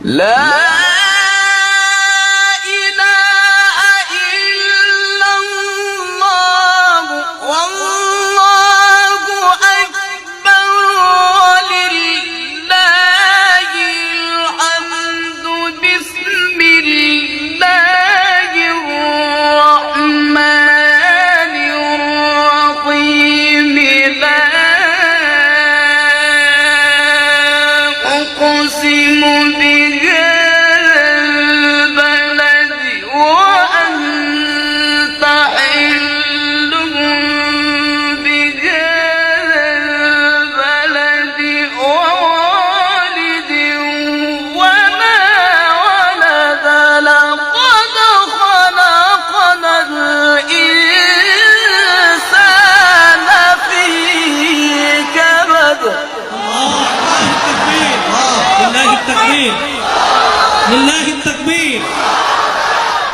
لا لله التكبير.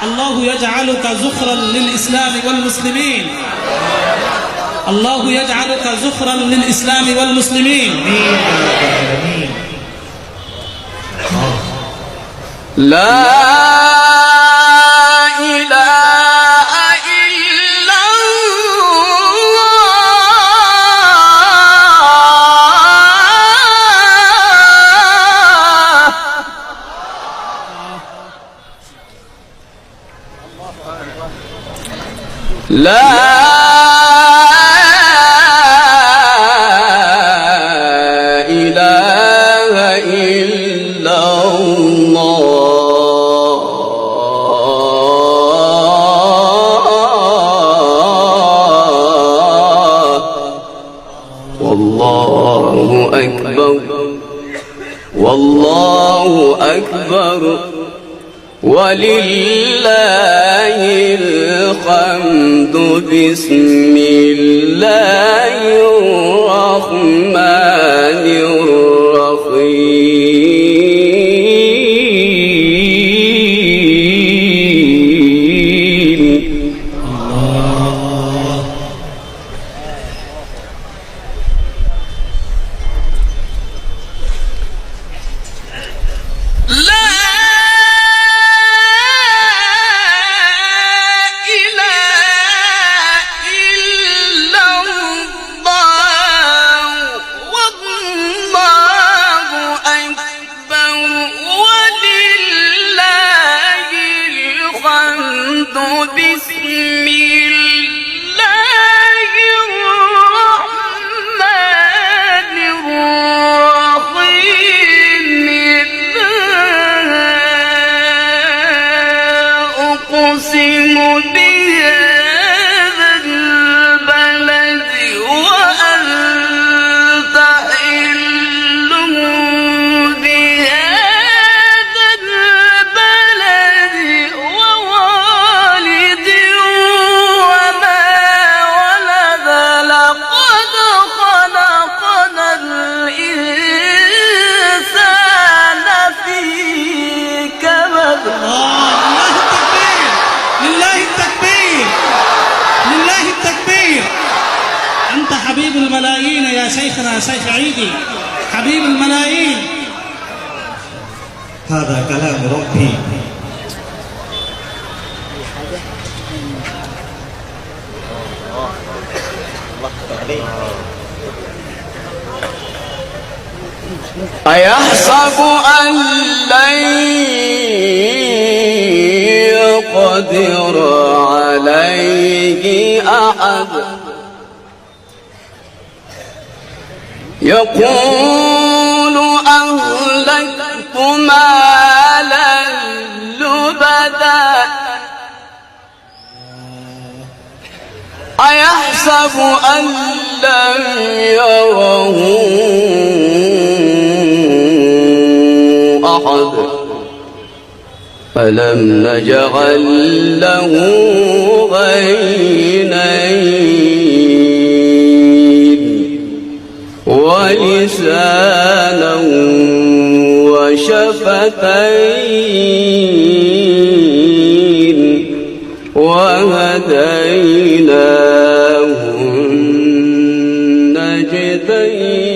الله يجعلك زخرا للإسلام والمسلمين. الله يجعلك زخرا للإسلام والمسلمين. لا إله إلا الله والله أكبر والله أكبر ولله الحمد. بسم الله الرحمن الرحيم. حبيب الملايين يا شيخنا شيخ عيدي، حبيب الملايين. هذا كلام ربي. أيحسب أن لن يقدر عليه أحد يقول أهلكت مالا لبدا أيحسب أن لم يره أحد ألم نجعل له عينين ولسانا وشفتين وهديناه النجدين.